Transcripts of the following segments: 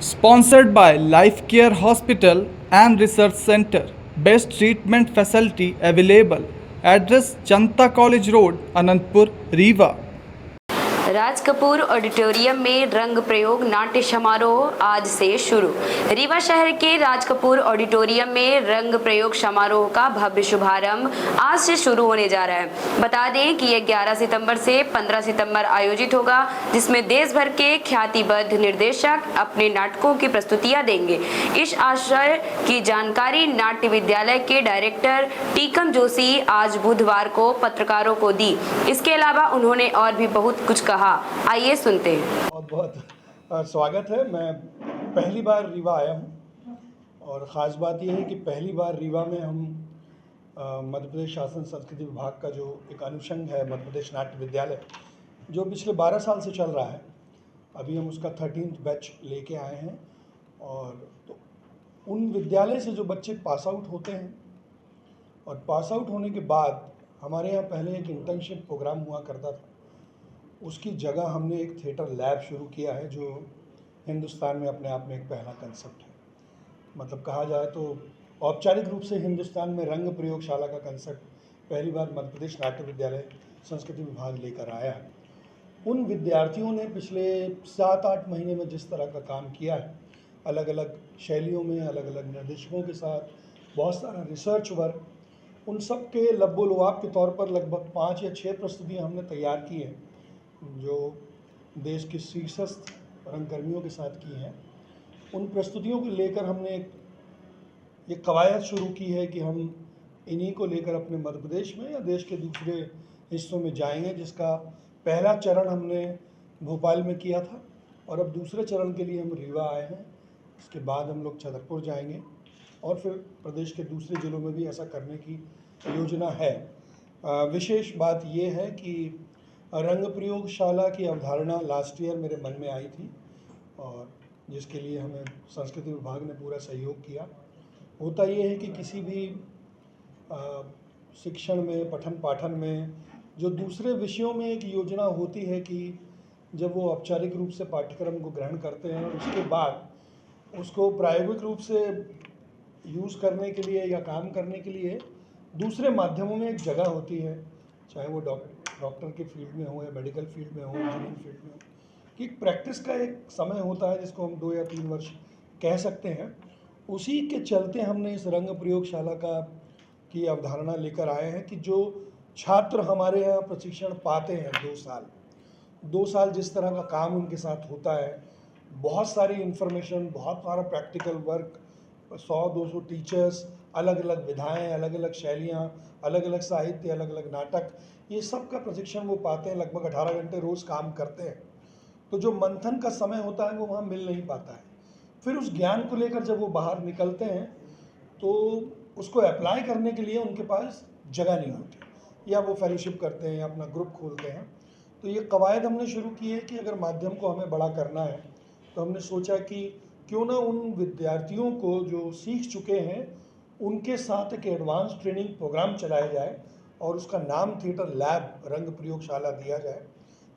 Sponsored by Life Care Hospital and Research Center. Best treatment facility available. Address Janta College Road, Anandpur, Rewa. Raj Kapoor auditorium में रंग प्रयोग नाट्य समारोह आज से शुरू। रीवा शहर के राज कपूर ऑडिटोरियम में रंग प्रयोग समारोह का भव्य शुभारंभ आज से शुरू होने जा रहा है। बता दें कि यह 11 सितंबर से 15 सितंबर आयोजित होगा, जिसमें देश भर के ख्यातिबद्ध निर्देशक अपने नाटकों की प्रस्तुतियां देंगे। इस आशय की जानकारी नाट्य विद्यालय के डायरेक्टर टीकम जोशी आज बुधवार को पत्रकारों को दी। इसके अलावा उन्होंने और भी बहुत कुछ कहा। आइए सुनते हैं। बहुत बहुत स्वागत है। मैं पहली बार रीवा आया हूँ और ख़ास बात यह है कि पहली बार रीवा में हम मध्य प्रदेश शासन संस्कृति विभाग का जो एक अनुषंग है मध्य प्रदेश नाट्य विद्यालय, जो पिछले 12 साल से चल रहा है, अभी हम उसका 13th बैच लेके आए हैं। और तो उन विद्यालय से जो बच्चे पास आउट होते हैं और पास आउट होने के बाद हमारे यहाँ पहले एक इंटर्नशिप प्रोग्राम हुआ करता था, उसकी जगह हमने एक थिएटर लैब शुरू किया है, जो हिंदुस्तान में अपने आप में एक पहला कंसेप्ट है। मतलब कहा जाए तो औपचारिक रूप से हिंदुस्तान में रंग प्रयोगशाला का कंसेप्ट पहली बार मध्य प्रदेश नाट्य विद्यालय संस्कृति विभाग लेकर आया है। उन विद्यार्थियों ने पिछले 7-8 महीने में जिस तरह का काम किया है, अलग अलग शैलियों में, अलग अलग निर्देशकों के साथ बहुत सारा रिसर्च वर्क, उन सब के लब्बो-लुआब के तौर पर लगभग 5 या 6 प्रस्तुतियाँ हमने तैयार की हैं, जो देश के शीर्षस्थ रंगकर्मियों के साथ की हैं। उन प्रस्तुतियों को लेकर हमने एक कवायद शुरू की है कि हम इन्हीं को लेकर अपने मध्य प्रदेश में या देश के दूसरे हिस्सों में जाएंगे, जिसका पहला चरण हमने भोपाल में किया था और अब दूसरे चरण के लिए हम रीवा आए हैं। इसके बाद हम लोग छतरपुर जाएंगे और फिर प्रदेश के दूसरे ज़िलों में भी ऐसा करने की योजना है। विशेष बात यह है कि रंग प्रयोगशाला की अवधारणा लास्ट ईयर मेरे मन में आई थी और जिसके लिए हमें संस्कृति विभाग ने पूरा सहयोग किया। होता ये है कि किसी भी शिक्षण में, पठन पाठन में, जो दूसरे विषयों में एक योजना होती है कि जब वो औपचारिक रूप से पाठ्यक्रम को ग्रहण करते हैं और उसके बाद उसको प्रायोगिक रूप से यूज़ करने के लिए या काम करने के लिए दूसरे माध्यमों में एक जगह होती है, चाहे वो डॉक्टर के फील्ड में हो या मेडिकल फील्ड में हो, इंजीनियरिंग फील्ड में हो, कि प्रैक्टिस का एक समय होता है जिसको हम 2 या 3 वर्ष कह सकते हैं। उसी के चलते हमने इस रंग प्रयोगशाला की अवधारणा लेकर आए हैं कि जो छात्र हमारे यहाँ प्रशिक्षण पाते हैं 2 साल जिस तरह का काम उनके साथ होता है, बहुत सारी इन्फॉर्मेशन, बहुत सारा प्रैक्टिकल वर्क, 100-200 टीचर्स, अलग अलग विधाएँ, अलग अलग शैलियाँ, अलग अलग साहित्य, अलग अलग नाटक, ये सब का प्रशिक्षण वो पाते हैं। लगभग 18 घंटे रोज़ काम करते हैं, तो जो मंथन का समय होता है वो वहाँ मिल नहीं पाता है। फिर उस ज्ञान को लेकर जब वो बाहर निकलते हैं तो उसको अप्लाई करने के लिए उनके पास जगह नहीं होती, या वो फेलोशिप करते हैं या अपना ग्रुप खोलते हैं। तो ये कवायद हमने शुरू की है कि अगर माध्यम को हमें बड़ा करना है तो हमने सोचा कि क्यों ना उन विद्यार्थियों को जो सीख चुके हैं उनके साथ एक एडवांस ट्रेनिंग प्रोग्राम चलाया जाए और उसका नाम थिएटर लैब रंग प्रयोगशाला दिया जाए,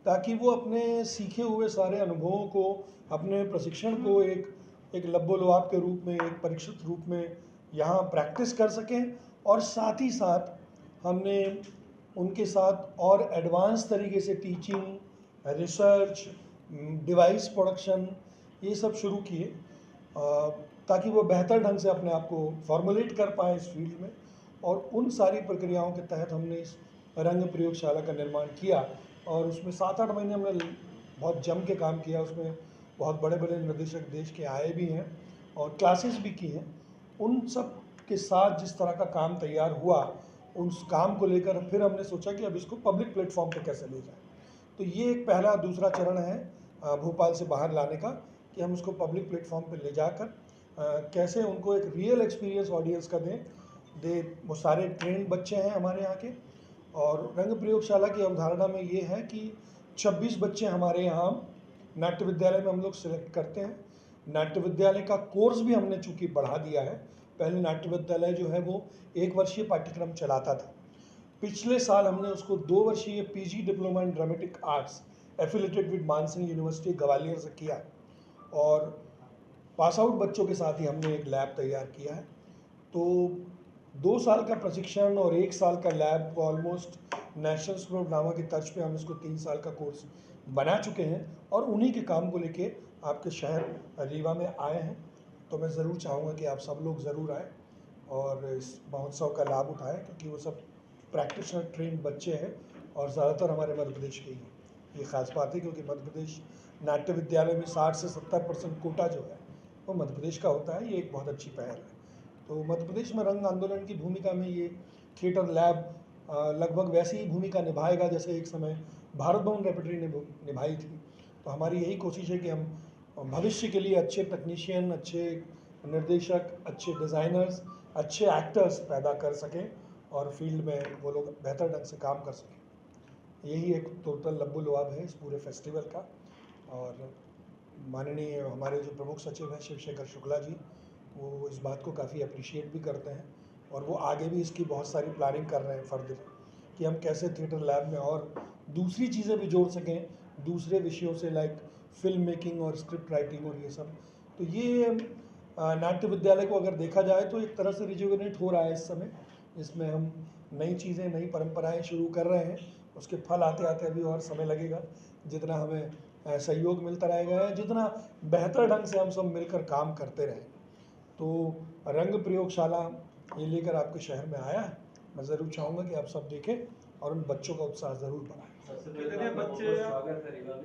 ताकि वो अपने सीखे हुए सारे अनुभवों को, अपने प्रशिक्षण को एक लब्बो-लुआब के रूप में, एक परीक्षित रूप में यहाँ प्रैक्टिस कर सकें। और साथ ही साथ हमने उनके साथ और एडवांस तरीके से टीचिंग, रिसर्च, डिवाइस प्रोडक्शन, ये सब शुरू किए ताकि वो बेहतर ढंग से अपने आप को फॉर्मुलेट कर पाएँ इस फील्ड में। और उन सारी प्रक्रियाओं के तहत हमने इस रंग प्रयोगशाला का निर्माण किया और उसमें 7-8 महीने हमने बहुत जम के काम किया। उसमें बहुत बड़े बड़े निर्देशक देश के आए भी हैं और क्लासेस भी की हैं। उन सब के साथ जिस तरह का काम तैयार हुआ, उस काम को लेकर फिर हमने सोचा कि अब इसको पब्लिक प्लेटफॉर्म पे कैसे ले जाएं। तो ये एक पहला दूसरा चरण है भोपाल से बाहर लाने का, कि हम उसको पब्लिक प्लेटफॉर्म पे ले जाकर कैसे उनको एक रियल एक्सपीरियंस ऑडियंस का दें। वो सारे ट्रेंड बच्चे हैं हमारे यहाँ के। और रंग प्रयोगशाला की अवधारणा में ये है कि 26 बच्चे हमारे यहाँ नाट्य विद्यालय में हम लोग सिलेक्ट करते हैं। नाट्य विद्यालय का कोर्स भी हमने चूँकि बढ़ा दिया है। पहले नाट्य विद्यालय जो है वो 1 वर्षीय पाठ्यक्रम चलाता था। पिछले साल हमने उसको 2 वर्षीय PG diploma in dramatic arts affiliated with Mansingh university Gwalior से किया। और पास आउट बच्चों के साथ ही हमने एक लैब तैयार किया है। तो 2 साल का प्रशिक्षण और 1 साल का लैब को almost national school of drama की तर्ज पे हम इसको 3 साल का कोर्स बना चुके हैं और उन्हीं के काम को लेके आपके शहर रीवा में आए हैं। तो मैं ज़रूर चाहूँगा कि आप सब लोग ज़रूर आएँ और इस महोत्सव का लाभ उठाएँ, क्योंकि वो सब प्रैक्टिशनर ट्रेंड बच्चे हैं और ज़्यादातर हमारे मध्य प्रदेश के ही हैं। ये ख़ास बात है क्योंकि मध्य प्रदेश नाट्य विद्यालय में 60 से 70% कोटा जो है वो मध्य प्रदेश का होता है। ये एक बहुत अच्छी पहल है। तो मध्य प्रदेश में रंग आंदोलन की भूमिका में ये थिएटर लैब लगभग वैसी ही भूमिका निभाएगा जैसे एक समय भारत भवन रेpertory ने निभाई थी। तो हमारी यही कोशिश है कि हम भविष्य के लिए अच्छे टेक्नीशियन, अच्छे निर्देशक, अच्छे डिज़ाइनर्स, अच्छे एक्टर्स पैदा कर सकें और फील्ड में वो लोग बेहतर ढंग से काम कर सकें। यही एक टोटल लब्बो लुआब है इस पूरे फेस्टिवल का। और माननीय हमारे जो प्रमुख सचिव हैं शिवशेखर शुक्ला जी, वो इस बात को काफ़ी अप्रिशिएट भी करते हैं और वो आगे भी इसकी बहुत सारी प्लानिंग कर रहे हैं फर्दर, कि हम कैसे थिएटर लैब में और दूसरी चीज़ें भी जोड़ सकें दूसरे विषयों से, लाइक फिल्म मेकिंग और स्क्रिप्ट राइटिंग और ये सब। तो ये नाट्य विद्यालय को अगर देखा जाए तो एक तरह से रिजुविनेट हो रहा है इस समय, जिसमें हम नई चीज़ें, नई परंपराएं शुरू कर रहे हैं। उसके फल आते आते अभी और समय लगेगा। जितना हमें सहयोग मिलता रहेगा, जितना बेहतर ढंग से हम सब मिलकर काम करते रहें। तो रंग प्रयोगशाला ये लेकर आपके शहर में आया है। मैं ज़रूर चाहूँगा कि आप सब देखें और उन बच्चों का उत्साह ज़रूर बढ़ाएं। सबसे पहले बच्चे स्वागत है रीवा में।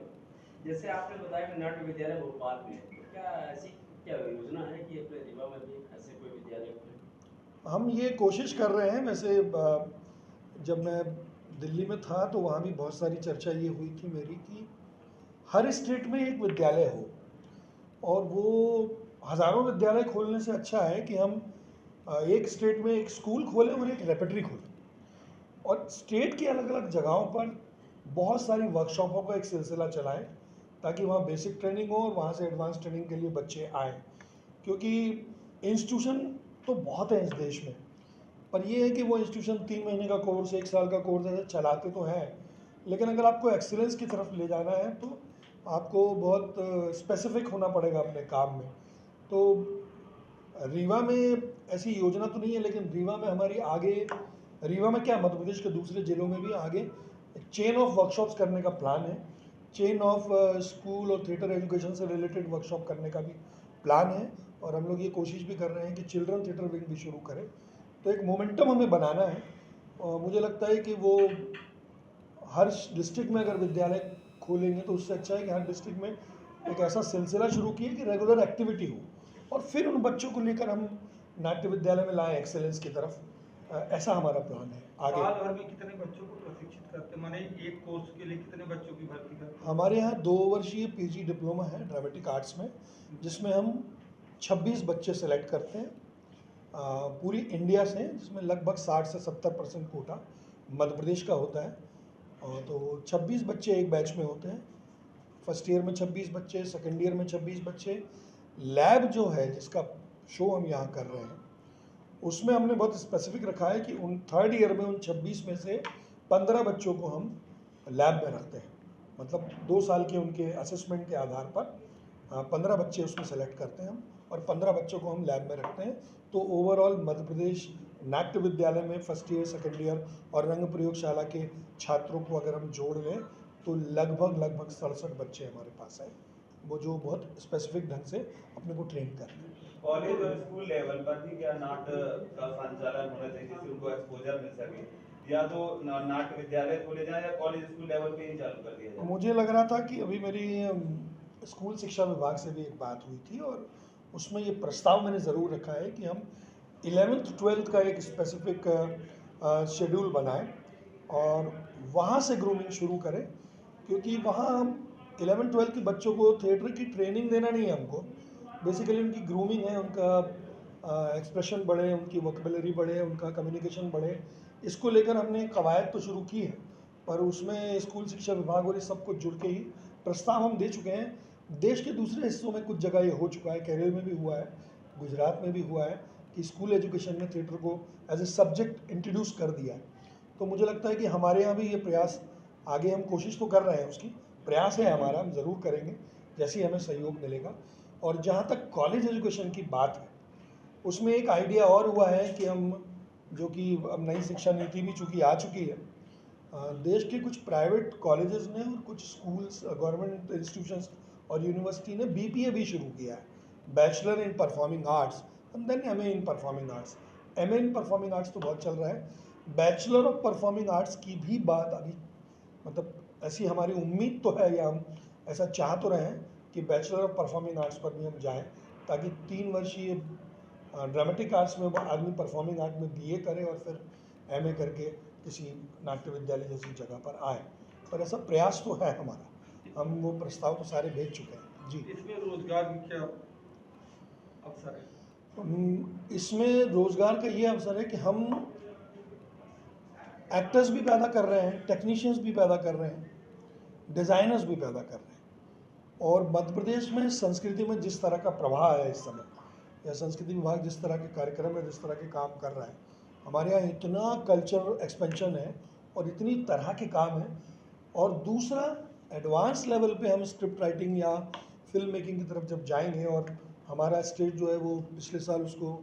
जैसे आपने बताया कि नाट्य विद्यालय भोपाल में है, तो क्या ऐसी क्या योजना है कि अपने रीवा में भी ऐसे कोई विद्यालय खोलें? हम ये कोशिश कर रहे हैं। वैसे जब मैं दिल्ली में था तो वहाँ भी बहुत सारी चर्चा ये हुई थी मेरी कि हर स्टेट में एक विद्यालय हो, और वो हज़ारों विद्यालय खोलने से अच्छा है कि हम एक स्टेट में एक स्कूल खोलें और एक रेpertory खोलें, और स्टेट की अलग अलग जगहों पर बहुत सारी वर्कशॉपों का एक सिलसिला चलाएं, ताकि वहाँ बेसिक ट्रेनिंग हो और वहाँ से एडवांस ट्रेनिंग के लिए बच्चे आएँ। क्योंकि इंस्टीट्यूशन तो बहुत है इस देश में, पर ये है कि वो इंस्टीट्यूशन 3 महीने का कोर्स, 1 साल का कोर्स ऐसे चलाते तो हैं, लेकिन अगर आपको एक्सीलेंस की तरफ ले जाना है तो आपको बहुत स्पेसिफिक होना पड़ेगा अपने काम में। तो रीवा में ऐसी योजना तो नहीं है, लेकिन रीवा में हमारी आगे, रीवा में क्या मध्य प्रदेश के दूसरे ज़िलों में भी आगे चेन ऑफ वर्कशॉप्स करने का प्लान है। चेन ऑफ स्कूल और थिएटर एजुकेशन से रिलेटेड वर्कशॉप करने का भी प्लान है, और हम लोग ये कोशिश भी कर रहे हैं कि चिल्ड्रन थिएटर विंग भी शुरू करें। तो एक मोमेंटम हमें बनाना है, और मुझे लगता है कि वो हर डिस्ट्रिक्ट में अगर विद्यालय खोलेंगे तो उससे अच्छा है कि हर डिस्ट्रिक्ट में एक ऐसा सिलसिला शुरू किए कि रेगुलर एक्टिविटी हो, और फिर उन बच्चों को लेकर हम नाट्य विद्यालय में लाएं एक्सेलेंस की तरफ। ऐसा हमारा प्लान है आगे। साल भर में कितने बच्चों को प्रशिक्षित करते हैं, माने एक कोर्स के लिए कितने बच्चों की भर्ती करते हैं? हमारे यहाँ 2 वर्षीय पीजी डिप्लोमा है ड्रामेटिक आर्ट्स में, जिसमें हम 26 बच्चे सेलेक्ट करते हैं पूरी इंडिया से, जिसमें लगभग 60 से 70% कोटा मध्य प्रदेश का होता है। और तो 26 बच्चे एक बैच में होते हैं। फर्स्ट ईयर में 26 बच्चे, सेकेंड ईयर में 26 बच्चे। लैब जो है जिसका शो हम यहाँ कर रहे हैं, उसमें हमने बहुत स्पेसिफिक रखा है कि उन थर्ड ईयर में उन 26 में से 15 बच्चों को हम लैब में रखते हैं। मतलब 2 साल के उनके असेसमेंट के आधार पर 15 बच्चे उसमें सेलेक्ट करते हैं हम, और 15 बच्चों को हम लैब में रखते हैं। तो ओवरऑल मध्य प्रदेश नाट्य विद्यालय में फर्स्ट ईयर, सेकेंड ईयर और रंग प्रयोगशाला के छात्रों को अगर हम जोड़ लें तो लगभग 67 बच्चे हमारे पास हैं, वो जो बहुत स्पेसिफिक ढंग से अपने को ट्रेन कर रहे हैं। कॉलेज और स्कूल लेवल पर भी क्या नाट्य का संचालन होना चाहिए जिससे उनको एक्सपोजर मिल सके, या तो नाट्य विद्यालय खोले जाए या कॉलेज स्कूल लेवल पे ही चालू कर दिया जाए? मुझे लग रहा था कि अभी मेरी स्कूल शिक्षा विभाग से भी एक बात हुई थी, और उसमें ये प्रस्ताव मैंने ज़रूर रखा है कि हम 11th 12th का एक स्पेसिफिक शेड्यूल बनाएं और वहाँ से ग्रूमिंग शुरू करें, क्योंकि वहाँ हम 11th 12th के बच्चों को थिएटर की ट्रेनिंग देना नहीं है हमको, बेसिकली उनकी ग्रूमिंग है, उनका एक्सप्रेशन बढ़े, उनकी वोकेबुलरी बढ़े, उनका कम्युनिकेशन बढ़े। इसको लेकर हमने कवायद तो शुरू की है, पर उसमें स्कूल शिक्षा विभाग और ये सब कुछ जुड़ के ही प्रस्ताव हम दे चुके हैं। देश के दूसरे हिस्सों में कुछ जगह ये हो चुका है, केरल में भी हुआ है, गुजरात में भी हुआ है कि स्कूल एजुकेशन में थिएटर को एज ए सब्जेक्ट इंट्रोड्यूस कर दिया है। तो मुझे लगता है कि हमारे यहाँ भी ये प्रयास, आगे हम कोशिश तो कर रहे हैं, उसकी प्रयास है हमारा, हम ज़रूर करेंगे जैसे ही हमें सहयोग मिलेगा। और जहाँ तक कॉलेज एजुकेशन की बात है, उसमें एक आइडिया और हुआ है कि हम, जो कि अब नई शिक्षा नीति भी चूँकि आ चुकी है, देश के कुछ प्राइवेट कॉलेजेस ने और कुछ स्कूल्स, गवर्नमेंट इंस्टीट्यूशंस और यूनिवर्सिटी ने बीपीए भी शुरू किया है, bachelor in performing arts and then MA in performing arts. MA in performing arts तो बहुत चल रहा है, बैचलर ऑफ परफॉर्मिंग आर्ट्स की भी बात अभी, मतलब ऐसी हमारी उम्मीद तो है, या हम ऐसा चाह तो रहे हैं कि बैचलर ऑफ परफॉर्मिंग आर्ट्स पर भी हम जाएं, ताकि 3 वर्षीय ड्रामेटिक आर्ट्स में वो आदमी परफॉर्मिंग आर्ट में बीए करे और फिर एमए करके किसी नाट्य विद्यालय जैसी जगह पर आए। पर ऐसा प्रयास तो है हमारा, हम वो प्रस्ताव तो सारे भेज चुके हैं। जी, इसमें रोजगार की क्या अवसर है? इसमें रोज़गार का ये अवसर है कि हम एक्टर्स भी पैदा कर रहे हैं, टेक्नीशियंस भी पैदा कर रहे हैं, डिज़ाइनर्स भी पैदा कर रहे हैं। और मध्य प्रदेश में संस्कृति में जिस तरह का प्रवाह है इस समय, या संस्कृति विभाग जिस तरह के कार्यक्रम में जिस तरह के काम कर रहा है, हमारे यहाँ इतना कल्चर एक्सपेंशन है और इतनी तरह के काम हैं। और दूसरा, एडवांस लेवल पे हम स्क्रिप्ट राइटिंग या फिल्म मेकिंग की तरफ जब जाएंगे, और हमारा स्टेट जो है वो पिछले साल उसको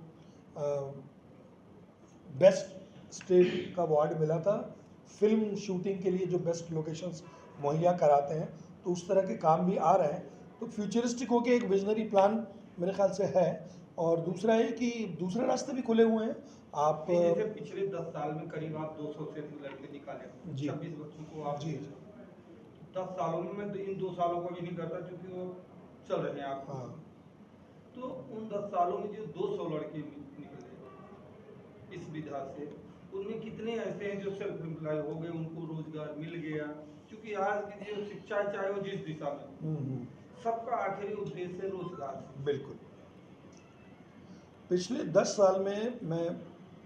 बेस्ट स्टेट का अवार्ड मिला था फिल्म शूटिंग के लिए, जो बेस्ट लोकेशंस मुहैया कराते हैं, तो उस तरह के काम भी आ रहे हैं। तो फ्यूचरिस्टिक होके एक विजनरी प्लान मेरे ख्याल से है। और दूसरा है कि दूसरे रास्ते भी खुले हुए हैं। आप जैसे पिछले 10 साल में करीब आप 200 से अधिक लड़के निकाले, जी। 26 बच्चों को आप जी। 10 सालों में, मैं इन 2 सालों को भी नहीं करता क्योंकि वो चल रहे हैं आप। हाँ, तो उन 10 सालों में जो 200 लड़के निकले इस विधा से, उनमें कितने ऐसे हैं जो सेल्फ एम्प्लॉय हो गए, उनको रोजगार मिल गया? क्योंकि आज की जो शिक्षा है, चाहे वो जिस दिशा में, सबका आखिरी उद्देश्य है रोजगार। बिल्कुल। पिछले 10 साल में मैं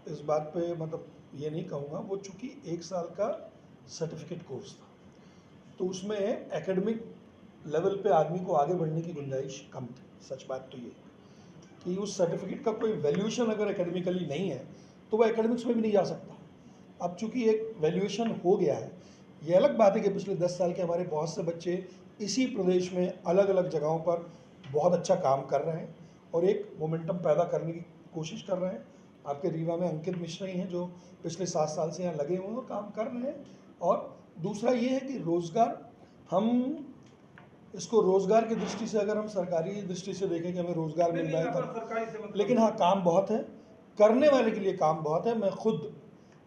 इस बात पे मतलब ये नहीं कहूँगा, वो चूँकि 1 साल का सर्टिफिकेट कोर्स था, तो उसमें एकेडमिक लेवल पे आदमी को आगे बढ़ने की गुंजाइश कम थी। सच बात तो ये कि उस सर्टिफिकेट का कोई वैल्यूएशन अगर एकेडमिकली नहीं है तो वो एकेडमिक्स में भी नहीं जा सकता। अब चूँकि एक वैल्यूएशन हो गया है, ये अलग बात है कि पिछले 10 साल के हमारे बहुत से बच्चे इसी प्रदेश में अलग अलग जगहों पर बहुत अच्छा काम कर रहे हैं और एक मोमेंटम पैदा करने की कोशिश कर रहे हैं। आपके रीवा में अंकित मिश्रा ही हैं जो पिछले 7 साल से यहाँ लगे हुए हैं और काम कर रहे हैं। और दूसरा ये है कि रोज़गार, हम इसको रोज़गार की दृष्टि से, अगर हम सरकारी दृष्टि से देखें कि हमें रोज़गार मिल रहा है तब, लेकिन हाँ, काम बहुत है, करने वाले के लिए काम बहुत है। मैं खुद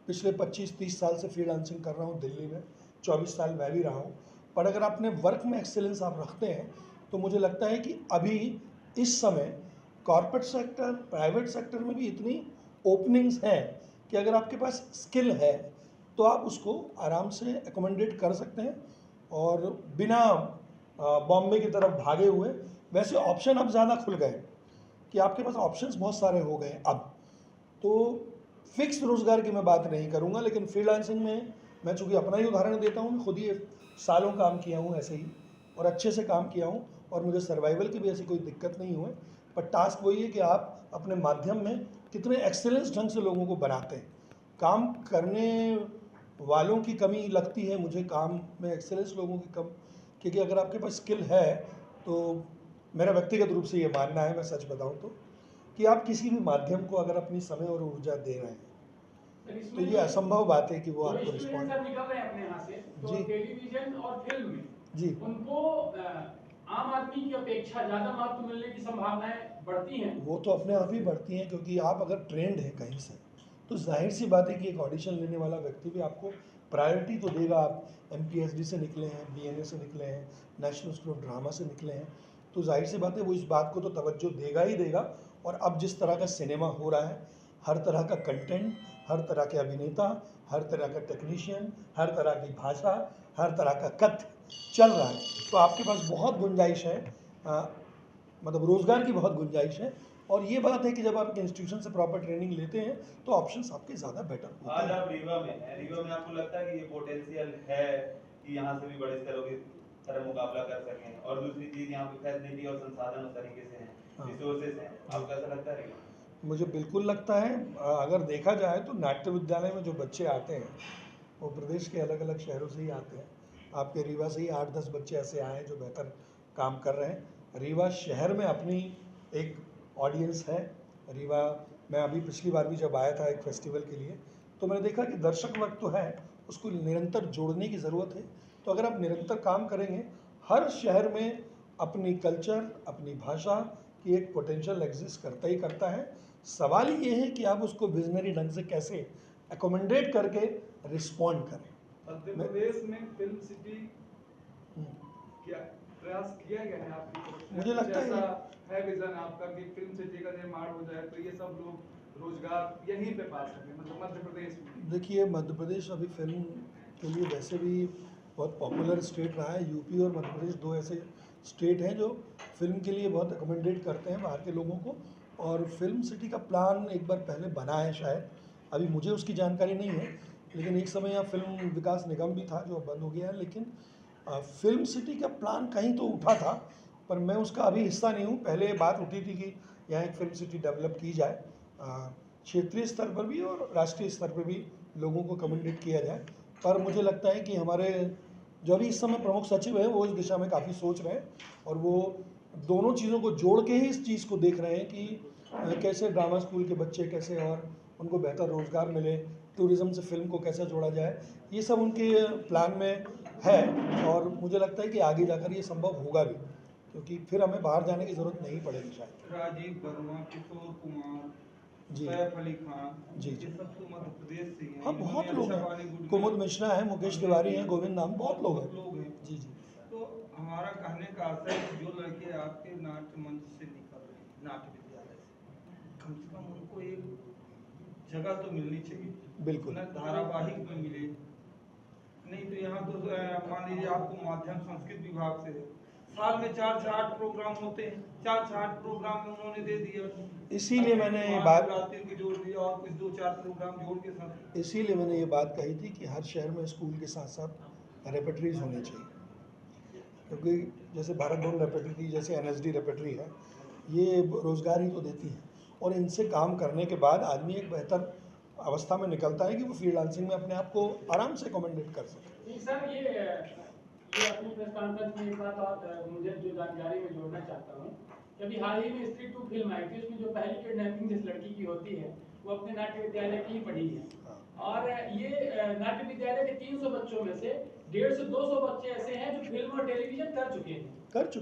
पिछले 25-30 साल से फ्रीलांसिंग कर रहा हूँ दिल्ली में, 24 साल मैं भी रहा हूँ। पर अगर अपने वर्क में एक्सेलेंस आप रखते हैं तो मुझे लगता है कि अभी इस समय कॉर्पोरेट सेक्टर, प्राइवेट सेक्टर में भी इतनी ओपनिंग्स हैं कि अगर आपके पास स्किल है तो आप उसको आराम से एकोमोडेट कर सकते हैं और बिना बॉम्बे की तरफ भागे हुए। वैसे ऑप्शन अब ज़्यादा खुल गए कि आपके पास ऑप्शंस बहुत सारे हो गए अब। तो फिक्स रोज़गार की मैं बात नहीं करूँगा, लेकिन फ्रीलांसिंग में मैं चूँकि अपना ही उदाहरण देता हूँ, मैं खुद ही सालों काम किया हूँ ऐसे ही और अच्छे से काम किया हूँ और मुझे सर्वाइवल की भी ऐसी कोई दिक्कत नहीं हुई। पर टास्क वही है कि आप अपने माध्यम में कितने एक्सेलेंस ढंग से लोगों को बनाते हैं। काम करने वालों की कमी लगती है मुझे, काम में एक्सेलेंस लोगों की कम, क्योंकि अगर आपके पास स्किल है तो मेरा व्यक्तिगत रूप से ये मानना है, मैं सच बताऊं तो, कि आप किसी भी माध्यम को अगर अपनी समय और ऊर्जा दे रहे हैं तो ये असंभव बात है कि वो आपको रिस्पॉन्ड। निकल रहे हैं अपने यहाँ से, तो जी। टेलीविजन और फिल्म में जी, उनको आम आदमी की अपेक्षा ज्यादा महत्व मिलने की संभावनाएं बढ़ती हैं। वो तो अपने आप ही बढ़ती हैं, क्योंकि आप अगर ट्रेंड हैं कहीं से तो जाहिर सी बात है कि एक ऑडिशन लेने वाला व्यक्ति भी आपको प्रायोरिटी तो देगा। आप MPSD से निकले हैं, BNA से निकले हैं, नेशनल स्कूल ऑफ ड्रामा से निकले हैं, तो जाहिर सी बात है वो इस बात को तो तवज्जो देगा ही देगा। और अब जिस तरह का सिनेमा हो रहा है, हर तरह का कंटेंट, हर तरह के अभिनेता, हर तरह का टेक्नीशियन, हर तरह की भाषा, हर तरह का कथ्य चल रहा है, तो आपके पास बहुत गुंजाइश है, मतलब रोज़गार की बहुत गुंजाइश है। और ये बात है कि जब आप एक इंस्टीट्यूशन से प्रॉपर ट्रेनिंग लेते हैं तो ऑप्शंस आपके ज़्यादा बेटर होते आज हैं। आप रीवा में हैं, रीवा में आपको लगता है कि ये पोटेंशियल है कि यहाँ से भी बड़े स्तरों की तरह मुकाबला कर सकें? और दूसरी चीज़, यहाँ पे फैसिलिटी और संसाधन उस तरीके से हैं, हाँ। रिसोर्सेज हैं, आपको कैसा लगता है रीवा? मुझे बिल्कुल लगता है, अगर देखा जाए तो नाट्य विद्यालय में जो बच्चे आते हैं वो प्रदेश के अलग अलग शहरों से ही आते हैं। आपके रीवा से ही 8-10 बच्चे ऐसे आए हैं जो बेहतर काम कर रहे हैं। रीवा शहर में अपनी एक ऑडियंस है। रीवा, मैं अभी पिछली बार भी जब आया था एक फेस्टिवल के लिए, तो मैंने देखा कि दर्शक वर्ग तो है, उसको निरंतर जोड़ने की ज़रूरत है। तो अगर आप निरंतर काम करेंगे, हर शहर में अपनी कल्चर, अपनी भाषा की एक पोटेंशियल एग्जिस्ट करता ही करता है। सवाल ये है कि आप उसको विजनरी ढंग से कैसे एकोमोडेट करके रिस्पॉन्ड करें। मध्य प्रदेश में फिल्म सिटी क्या प्रयास किया गया है आपकी? मुझे लगता है है विजन आपका कि फिल्म सिटी का निर्माण हो जाए तो ये सब लोग रोजगार यहीं पे पा सकें, मतलब मध्य प्रदेश में? देखिए, मध्य प्रदेश अभी फिल्म के लिए वैसे भी बहुत पॉपुलर स्टेट रहा है। यूपी और मध्य प्रदेश दो ऐसे स्टेट हैं जो फिल्म के लिए बहुत अकोमोडेट करते हैं बाहर के लोगों को। और फिल्म सिटी का प्लान एक बार पहले बना है शायद, अभी मुझे उसकी जानकारी नहीं है, लेकिन एक समय यहाँ फिल्म विकास निगम भी था जो अब बंद हो गया है। लेकिन फिल्म सिटी का प्लान कहीं तो उठा था, पर मैं उसका अभी हिस्सा नहीं हूँ। पहले बात उठी थी कि यहाँ एक फिल्म सिटी डेवलप की जाए, क्षेत्रीय स्तर पर भी और राष्ट्रीय स्तर पर भी लोगों को कम्युनिकेट किया जाए। पर मुझे लगता है कि हमारे जो अभी इस समय प्रमुख सचिव हैं वो इस दिशा में काफ़ी सोच रहे हैं, और वो दोनों चीज़ों को जोड़ के ही इस चीज़ को देख रहे हैं कि कैसे ड्रामा स्कूल के बच्चे कैसे और उनको बेहतर रोज़गार मिले, टूरिज़्म से फिल्म को कैसे जोड़ा जाए, ये सब उनके प्लान में है। और मुझे लगता है कि आगे जाकर ये संभव होगा भी, क्योंकि फिर हमें बाहर जाने की ज़रूरत नहीं पड़ेगी शायद। राजीव वर्मा, किशोर कुमार, जी सैफ अली खान, जी ये सब तो मध्य प्रदेश से ही हैं। हाँ, बहुत इन्होंने लोग अच्छा हैं। बॉलीवुड कुमुद में- मिश्रा है, मुकेश तिवारी हैं, गोविंद नाम, बहुत लोग लोग हैं। हैं। जी जी। तो हमारा कहने का आशय है कि जो लड़के आपके नाट्य मंच से निकल रहे हैं, नाट्य विद्यालय से, कम से कम उनको एक जगह तो मिलनी चाहिए। बिल्कुल। उन्हें धारावाहिक में मिले, नहीं तो यहाँ तो मान लीजिए आपको माध्यम संस्कृत विभाग से साल में 4 से 8 प्रोग्राम होते हैं, 4 से 8 प्रोग्राम में उन्होंने दे दिया। इसीलिए मैंने के जोड़ दिया और कुछ 2-4 प्रोग्राम जोड़ के साथ। इसीलिए मैंने ये बात कही थी कि हर शहर में स्कूल के साथ साथ रेपेटरीज होनी चाहिए, क्योंकि जैसे भारत भवन रेपेटरी, जैसे NSD रेपेटरी है, ये रोज़गार ही तो देती है, और इनसे काम करने के बाद आदमी एक बेहतर अवस्था में निकलता है कि वो फ्रीलांसिंग में अपने आप को आराम से अकोमोडेट कर सके। जी सर, ये अपनी प्रेस कॉन्फ्रेंस में एक बात और मुझे जो जानकारी में जोड़ना चाहता हूँ कि अभी हाल ही में स्त्री 2 फिल्म आई थी, उसमें जो पहली किडनैपिंग जिस लड़की की होती है वो अपने नाट्य विद्यालय की ही पढ़ी है। और ये नाट्य विद्यालय के 300 बच्चों में से 150 से 200 बच्चे ऐसे हैं जो फिल्म और टेलीविजन कर चुके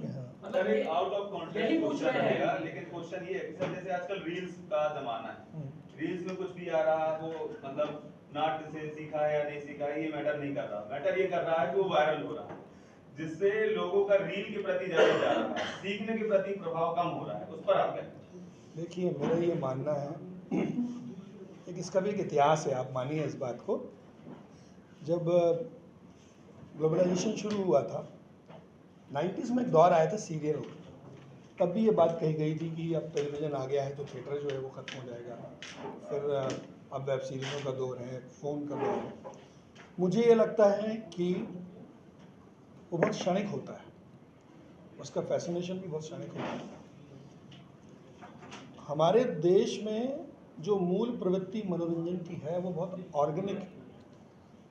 हैं। मतलब सर, ये आउट ऑफ कॉन्टेक्स्ट यही पूछ क्वेश्चन रहे रहेगा, हैं। लेकिन क्वेश्चन ये है कि सर जैसे आजकल रील्स का जमाना है, रील्स में कुछ भी आ रहा है, वो मतलब नाट्य से सीखा है या नहीं सीखा है ये मैटर नहीं कर रहा। मैटर ये कर रहा है कि वो वायरल हो रहा है, जिससे लोगों का रील के प्रति ज्यादा जा रहा है, सीखने के प्रति प्रभाव कम हो रहा है। उस पर आप क्या? देखिए, मेरा ये मानना है, एक इसका भी एक इतिहास है, आप मानिए इस बात को। जब ग्लोबलाइजेशन शुरू हुआ था 90s में, एक दौर आया था सीरियल, तब भी ये बात कही गई थी कि अब टेलीविज़न आ गया है तो थिएटर जो है वो ख़त्म हो जाएगा, फिर अब वेब सीरीज़ों का दौर है, फ़ोन का दौर है। मुझे ये लगता है कि वो बहुत क्षणिक होता है, उसका फैसिनेशन भी बहुत क्षणिक होता है। हमारे देश में जो मूल प्रवृत्ति मनोरंजन की है वो बहुत ऑर्गेनिक,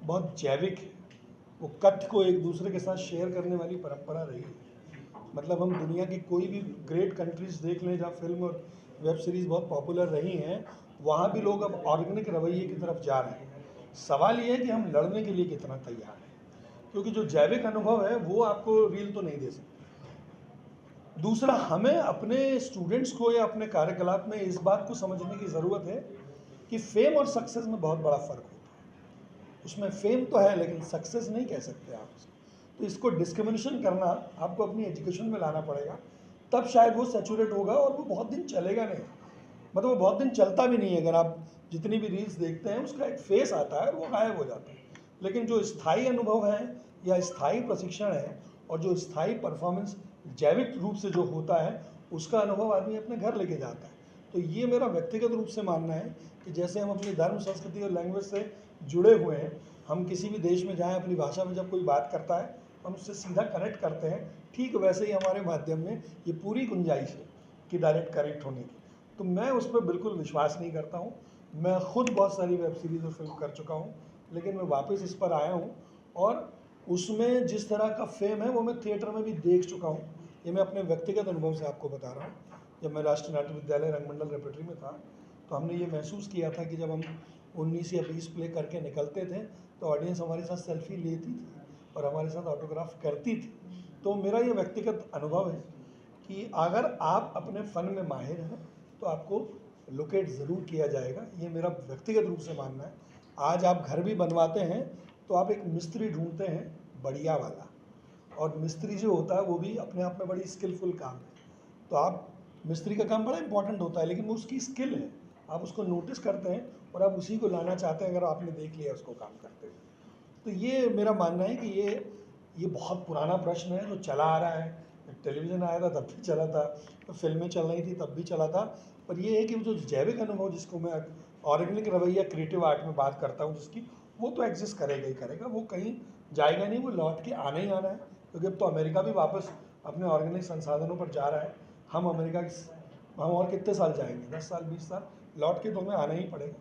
बहुत जैविक है। वो कथ्य को एक दूसरे के साथ शेयर करने वाली परंपरा रही है। मतलब हम दुनिया की कोई भी ग्रेट कंट्रीज़ देख लें जहाँ फिल्म और वेब सीरीज़ बहुत पॉपुलर रही हैं, वहाँ भी लोग अब ऑर्गेनिक रवैये की तरफ जा रहे हैं। सवाल ये है कि हम लड़ने के लिए कितना तैयार हैं, क्योंकि जो जैविक अनुभव है वो आपको रील तो नहीं दे सकते। दूसरा, हमें अपने स्टूडेंट्स को या अपने कार्यकलाप में इस बात को समझने की ज़रूरत है कि फेम और सक्सेस में बहुत बड़ा फ़र्क होता है। उसमें फेम तो है लेकिन सक्सेस नहीं कह सकते आप उसको। तो इसको डिस्क्रिमिनेशन करना आपको अपनी एजुकेशन में लाना पड़ेगा, तब शायद वो सैचुरेट होगा, और वो बहुत दिन चलेगा नहीं। मतलब वो बहुत दिन चलता भी नहीं है। अगर आप जितनी भी रील्स देखते हैं उसका एक फेस आता है और वो गायब हो जाता है। लेकिन जो स्थायी अनुभव है या स्थायी प्रशिक्षण है और जो स्थायी परफॉर्मेंस जैविक रूप से जो होता है, उसका अनुभव आदमी अपने घर लेके जाता है। तो ये मेरा व्यक्तिगत रूप से मानना है कि जैसे हम अपनी धर्म, संस्कृति और लैंग्वेज से जुड़े हुए हैं, हम किसी भी देश में जाएं, अपनी भाषा में जब कोई बात करता है हम उससे सीधा कनेक्ट करते हैं, ठीक वैसे ही हमारे माध्यम में ये पूरी गुंजाइश है कि डायरेक्ट कनेक्ट होने की। तो मैं उस पर बिल्कुल विश्वास नहीं करता हूँ। मैं खुद बहुत सारी वेब सीरीज़ और फिल्म कर चुका हूँ, लेकिन मैं वापस इस पर आया हूँ, और उसमें जिस तरह का फेम है वो मैं थिएटर में भी देख चुका हूँ। ये मैं अपने व्यक्तिगत अनुभव से आपको बता रहा हूँ। जब मैं राष्ट्रीय नाट्य विद्यालय रंगमंडल रेperटरी में था तो हमने ये महसूस किया था कि जब हम 19 या 20 प्ले करके निकलते थे तो ऑडियंस हमारे साथ सेल्फी लेती थी और हमारे साथ ऑटोग्राफ करती थी। तो मेरा ये व्यक्तिगत अनुभव है कि अगर आप अपने फ़न में माहिर हैं तो आपको लोकेट ज़रूर किया जाएगा, ये मेरा व्यक्तिगत रूप से मानना है। आज आप घर भी बनवाते हैं तो आप एक मिस्त्री ढूंढते हैं बढ़िया वाला, और मिस्त्री जो होता है वो भी अपने आप में बड़ी स्किलफुल काम है। तो आप मिस्त्री का काम बड़ा इंपॉर्टेंट होता है, लेकिन वो उसकी स्किल है, आप उसको नोटिस करते हैं और आप उसी को लाना चाहते हैं अगर आपने देख लिया उसको काम करते हुए। तो ये मेरा मानना है कि ये बहुत पुराना प्रश्न है जो चला आ रहा है। जब टेलीविज़न आया था तब भी चला था, तो फिल्में चल रही थी तब भी चला था। पर ये है कि जो जैविक अनुभव जिसको मैं ऑर्गेनिक रवैया क्रिएटिव आर्ट में बात करता हूँ जिसकी, वो तो एग्जिस्ट करेगा ही करेगा, वो कहीं जाएगा नहीं, वो लौट के आना ही आना है। क्योंकि अब तो अमेरिका भी वापस अपने ऑर्गेनिक संसाधनों पर जा रहा है। हम अमेरिका हम और कितने साल जाएंगे, 10 साल 20 साल, लौट के तो हमें आना ही पड़ेगा।